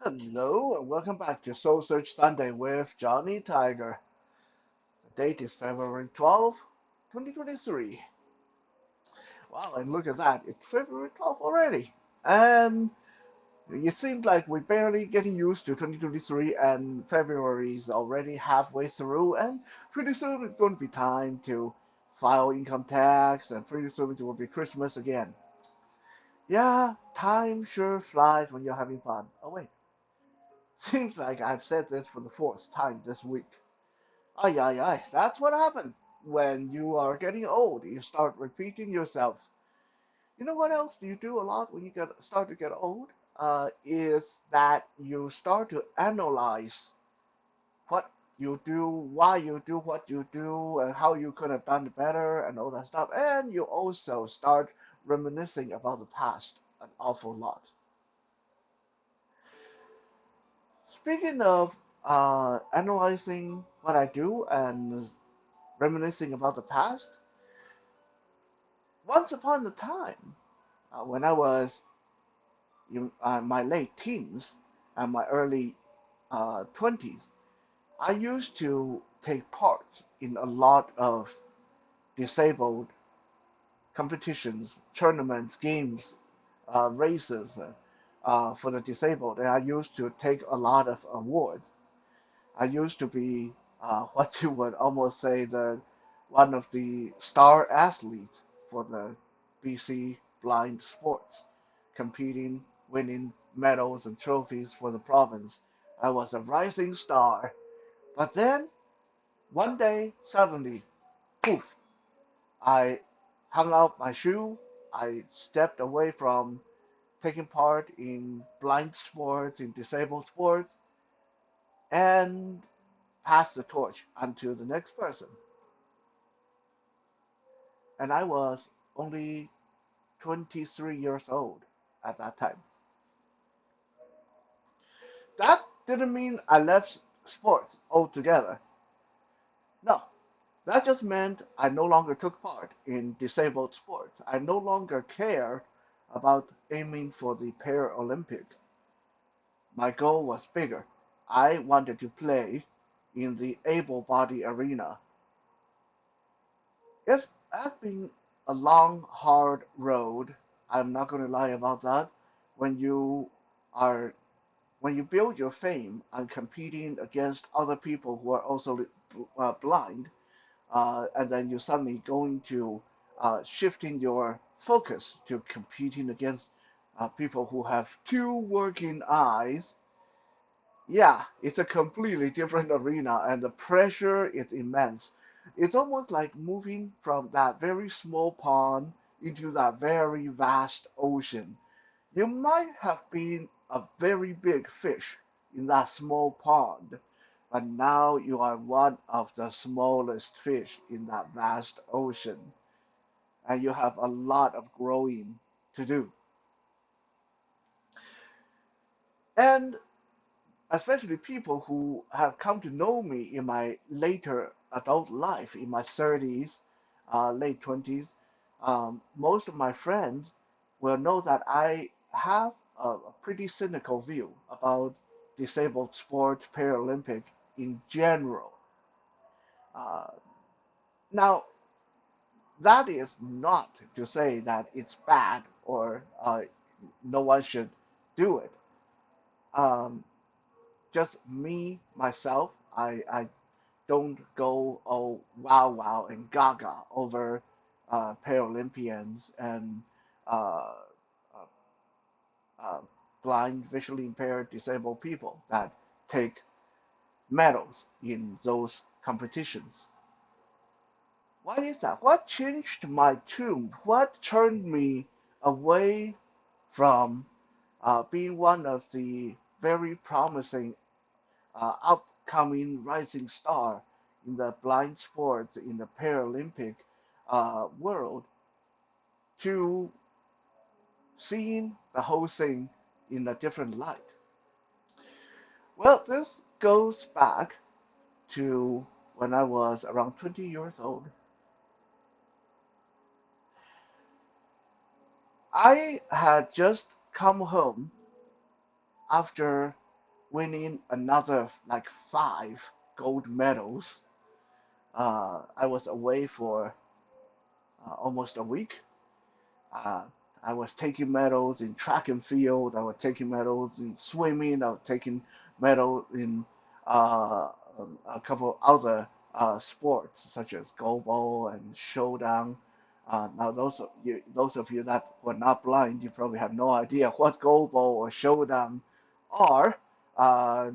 Hello and welcome back to Soul Search Sunday with Johnny Tiger. The date is February 12th, 2023. Wow, and look at that, it's February 12th already. And it seems like we're barely getting used to 2023 and February is already halfway through and pretty soon it's going to be time to file income tax and pretty soon it will be Christmas again. Yeah, time sure flies when you're having fun. Oh wait, seems like I've said this for the fourth time this week. Ay, ay, ay. That's what happens when you are getting old. You start repeating yourself. You know what else you do a lot when you start to get old? Is that you start to analyze what you do, why you do what you do, and how you could have done it better, and all that stuff. And you also start reminiscing about the past an awful lot. Speaking of analyzing what I do and reminiscing about the past, once upon a time, when I was in my late teens and my early 20s, I used to take part in a lot of disabled competitions, tournaments, games, races for the disabled, and I used to take a lot of awards. I used to be what you would almost say the one of the star athletes for the BC blind sports, competing, winning medals and trophies for the province. I was a rising star. But then one day, suddenly, poof, I hung out my shoe. I stepped away from taking part in blind sports, in disabled sports, and passed the torch onto the next person. And I was only 23 years old at that time. That didn't mean I left sports altogether. No, that just meant I no longer took part in disabled sports. I no longer cared about aiming for the Paralympic. My goal was bigger. I wanted to play in the able body arena. It has been a long, hard road. I'm not going to lie about that. When you are when you build your fame on competing against other people who are also blind, and then you suddenly going to shifting your focus to competing against people who have two working eyes. Yeah, it's a completely different arena, and the pressure is immense. It's almost like moving from that very small pond into that very vast ocean. You might have been a very big fish in that small pond, but now you are one of the smallest fish in that vast ocean, and you have a lot of growing to do. And especially people who have come to know me in my later adult life, in my 30s, late 20s, most of my friends will know that I have a pretty cynical view about disabled sports, Paralympic in general. Uh, Now, that is not to say that it's bad or no one should do it. Um, just me, myself, I don't go oh wow wow and gaga over Paralympians and uh, uh, uh, blind, visually impaired, disabled people that take medals in those competitions. Why is that? What changed my tune? What turned me away from being one of the very promising upcoming rising star in the blind sports in the Paralympic world to seeing the whole thing in a different light. Well, this goes back to when I was around 20 years old. I had just come home after winning another like 5 gold medals. I was away for almost a week. Uh, I was taking medals in track and field. I was taking medals in swimming. I was taking medal in a couple other sports such as goalball and showdown. Now, those of you that were not blind, you probably have no idea what goalball or showdown are. Uh,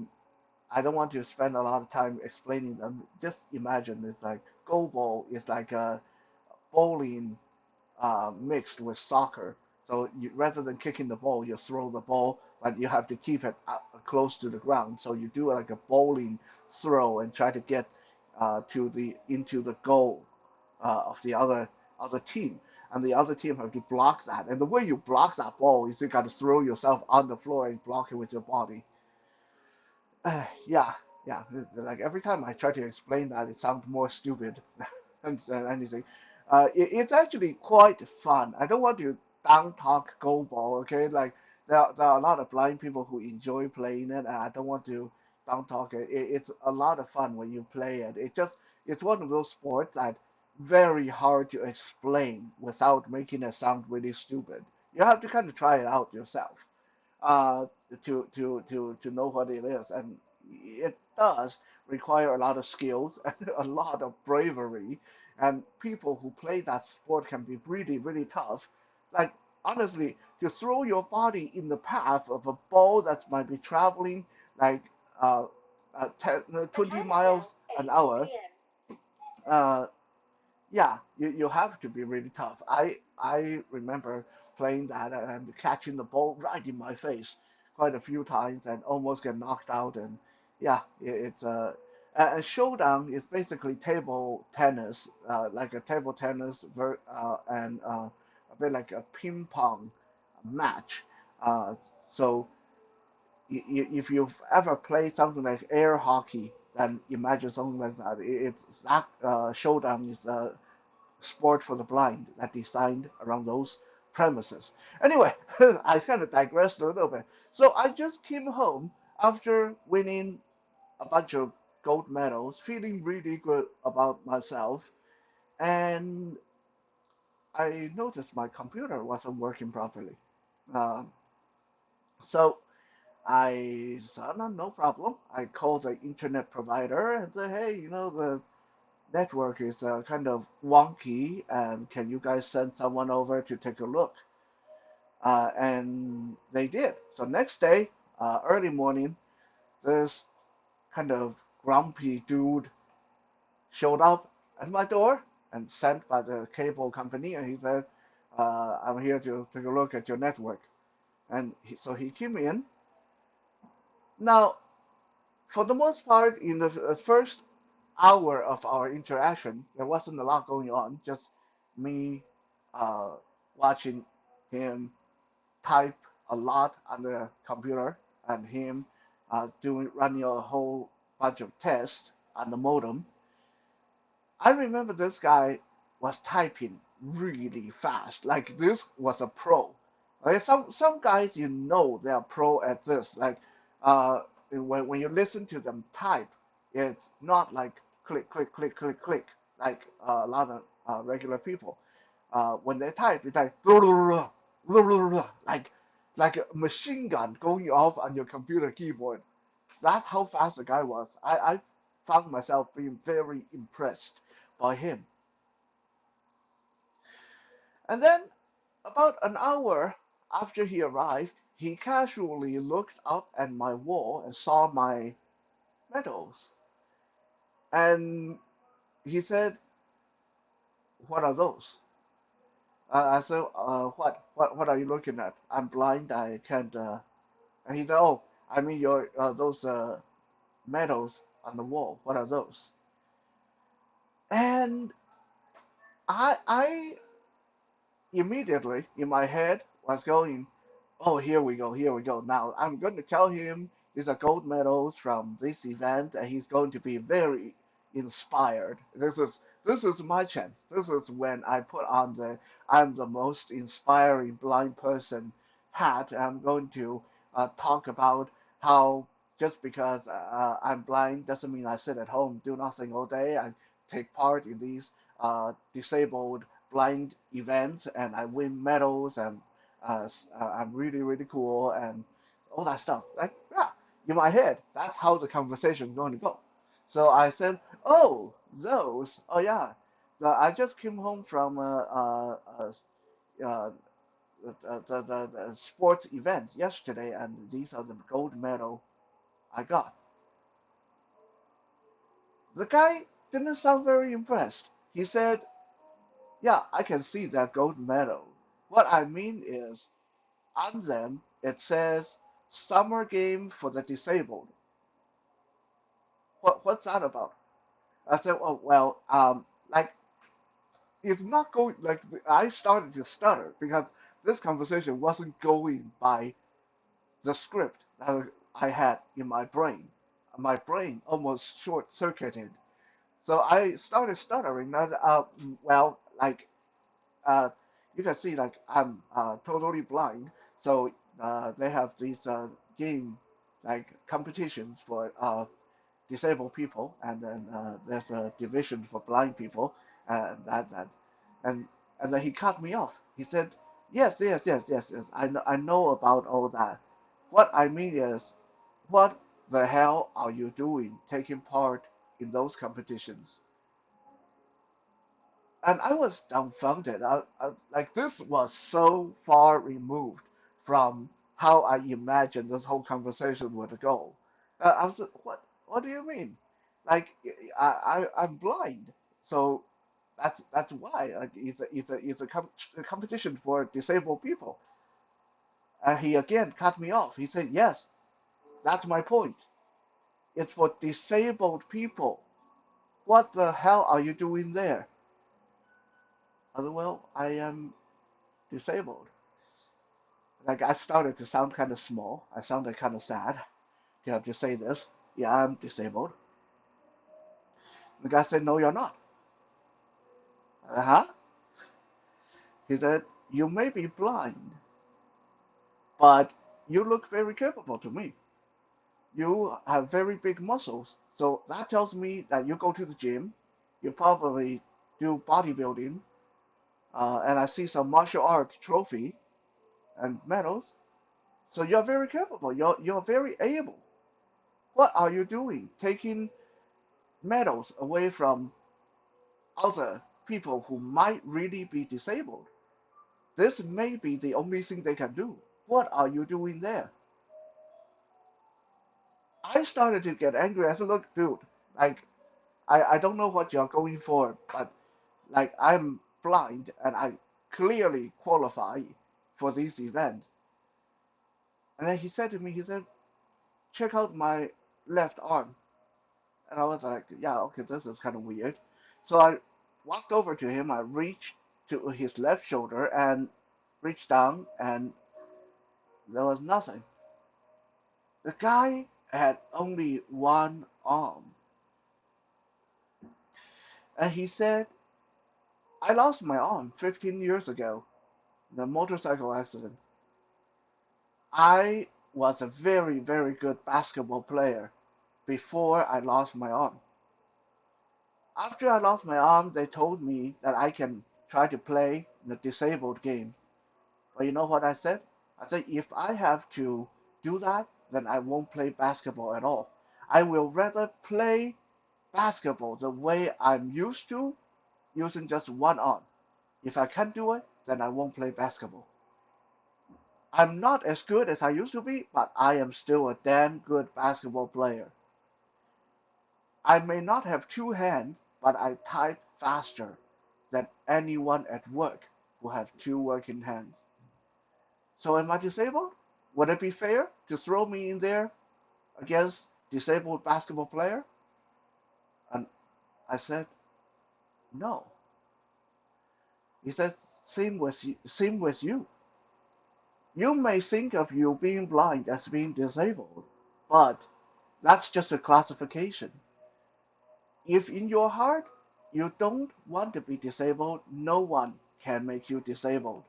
I don't want to spend a lot of time explaining them. Just imagine it's like goalball is like a bowling mixed with soccer. So rather than kicking the ball, you throw the ball, but you have to keep it close to the ground. So you do like a bowling throw and try to get to the into the goal of the other team, and the other team have to block that. And the way you block that ball is you got to throw yourself on the floor and block it with your body. Yeah, yeah. Like every time I try to explain that, it sounds more stupid than anything. It's actually quite fun. I don't want to down talk goalball, okay? Like there are a lot of blind people who enjoy playing it, and I don't want to down talk it. It's a lot of fun when you play it. It's one of those sports that very hard to explain without making it sound really stupid. You have to kind of try it out yourself uh, to know what it is, and it does require a lot of skills and a lot of bravery. And people who play that sport can be really really tough. Like honestly, to throw your body in the path of a ball that might be traveling like uh, 10, 20 miles an hour, uh, yeah, you have to be really tough. I remember playing that and catching the ball right in my face quite a few times and almost get knocked out. And yeah, it's and showdown is basically table tennis, like a table tennis and a bit like a ping pong match. Uh, so if you've ever played something like air hockey, then imagine something like that. It's that showdown is sport for the blind that designed around those premises. Anyway, I kind of digressed a little bit. So I just came home after winning a bunch of gold medals, feeling really good about myself, and I noticed my computer wasn't working properly. Um, so I said, no, no problem. I called the internet provider and said, hey, the network is kind of wonky, and can you guys send someone over to take a look? And they did. So next day, early morning, this kind of grumpy dude showed up at my door and sent by the cable company, and he said, "I'm here to take a look at your network." And so he came in. Now, for the most part, in the first hour of our interaction, there wasn't a lot going on, just me uh, watching him type a lot on the computer and him running a whole bunch of tests on the modem. I remember this guy was typing really fast, like this was a pro. Okay, some guys they are pro at this. Like when you listen to them type, it's not like click click click click click like a lot of regular people. When they type, it's like like like a machine gun going off on your computer keyboard. That's how fast the guy was. I found myself being very impressed by him. And then, about an hour after he arrived, he casually looked up at my wall and saw my medals. And he said, "What are those?" I said, what are you looking at? I'm blind. I can't." And he said, "Oh, I mean your those medals on the wall. What are those?" And I immediately in my head was going, "Oh, here we go, here we go. Now I'm going to tell him these are gold medals from this event, and he's going to be very inspired. This is my chance. This is when I put on the I'm the most inspiring blind person hat. I'm going to talk about how." just because I'm blind doesn't mean I sit at home, do nothing all day. I take part in these disabled blind events and I win medals and I'm really, really cool and all that stuff. Like, yeah, in my head, that's how the conversation is going to go. So I said, oh, those, oh yeah, I just came home from uh, the sports event yesterday, and these are the gold medal I got. The guy didn't sound very impressed. He said, yeah, I can see that gold medal. What I mean is, on them, it says Summer Game for the Disabled. What's that about? I said, oh, well, like, it's not going, like, I started to stutter because this conversation wasn't going by the script that I had in my brain. My brain almost short circuited. So I started stuttering. That well, like uh, you can see, like I'm totally blind. So they have these game like competitions for disabled people, and then there's a division for blind people, and and and then he cut me off. He said, "Yes, yes, yes, yes, yes. I know about all that. What I mean is, what the hell are you doing taking part in those competitions?" And I was dumbfounded. Like this was so far removed from how I imagined this whole conversation would go. I was like, what? What do you mean? Like I'm blind, so that's why. Like a competition for disabled people. And he again cut me off. He said, "Yes, that's my point. It's for disabled people. What the hell are you doing there?" I said, "Well, I am disabled." Like I started to sound kind of small. I sounded kind of sad to have to say this. Yeah, I'm disabled. The guy said, "No, you're not." Huh? He said, "You may be blind, but you look very capable to me. You have very big muscles. So that tells me that you go to the gym. You probably do bodybuilding. And I see some martial arts trophy and medals. So you're very capable. You're very able. What are you doing? Taking medals away from other people who might really be disabled. This may be the only thing they can do. What are you doing there?" I started to get angry. I said, "Look, dude, like, I don't know what you're going for, but, like, I'm blind and I clearly qualify for this event." And then he said to me, he said, "Check out my left arm." And I was like, "Yeah, okay, this is kind of weird." So I walked over to him. I reached to his left shoulder and reached down, and there was nothing. The guy had only one arm. And he said, "I lost my arm 15 years ago in a motorcycle accident. I was a very, very good basketball player before I lost my arm. After I lost my arm, they told me that I can try to play the disabled game. But you know what I said? I said, if I have to do that, then I won't play basketball at all. I will rather play basketball the way I'm used to using just one arm. If I can't do it, then I won't play basketball. I'm not as good as I used to be, but I am still a damn good basketball player. I may not have two hands, but I type faster than anyone at work who have two working hands. So am I disabled? Would it be fair to throw me in there against disabled basketball player?" And I said, "No." He said, Same with you. You may think of you being blind as being disabled, but that's just a classification. If in your heart you don't want to be disabled, no one can make you disabled.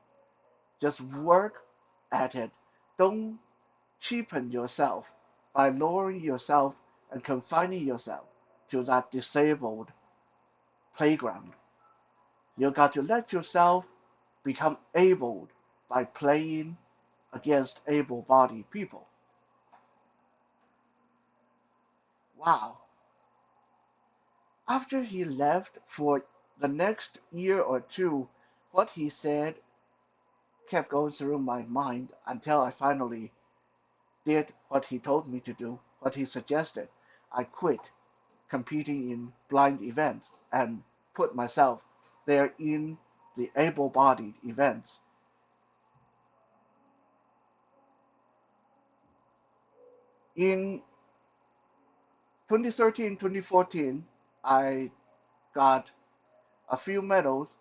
Just work at it. Don't cheapen yourself. by lowering yourself and confining yourself to that disabled playground. You got to let yourself become able by playing against able-bodied people. Wow. After he left for the next year or two, what he said kept going through my mind until I finally did what he told me to do, what he suggested. I quit competing in blind events and put myself there in the able-bodied events. In 2013, 2014, I got a few medals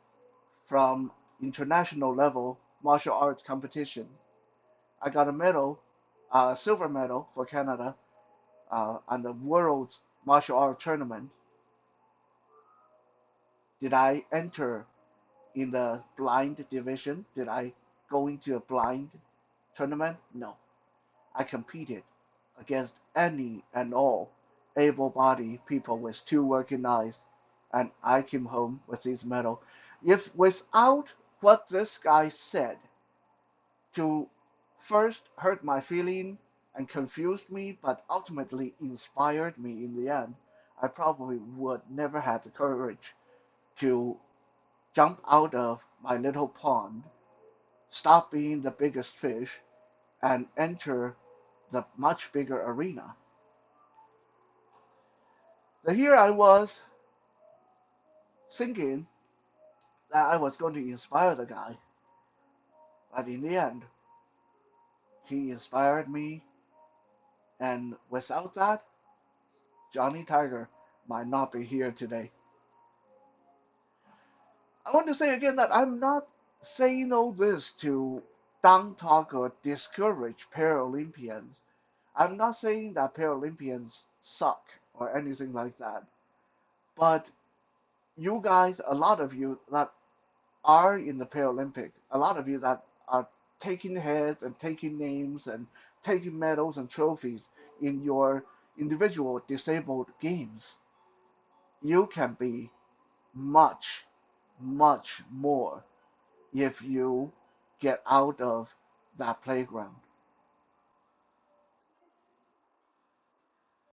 from international level martial arts competition. I got a medal, a silver medal for Canada on the World's Martial Arts Tournament. Did I enter in the blind division? Did I go into a blind tournament? No. I competed against any and all able-bodied people with two working eyes, and I came home with this medal. If without what this guy said to first hurt my feeling and confused me, but ultimately inspired me in the end, I probably would never have the courage to jump out of my little pond, stop being the biggest fish, and enter the much bigger arena. So here I was thinking that I was going to inspire the guy, but in the end, he inspired me, and without that, Johnny Tiger might not be here today. I want to say again that I'm not saying all this to down talk or discourage Paralympians. I'm not saying that Paralympians suck or anything like that. But you guys, a lot of you that are in the Paralympic, a lot of you that are taking heads and taking names and taking medals and trophies in your individual disabled games, you can be much, much more if you get out of that playground.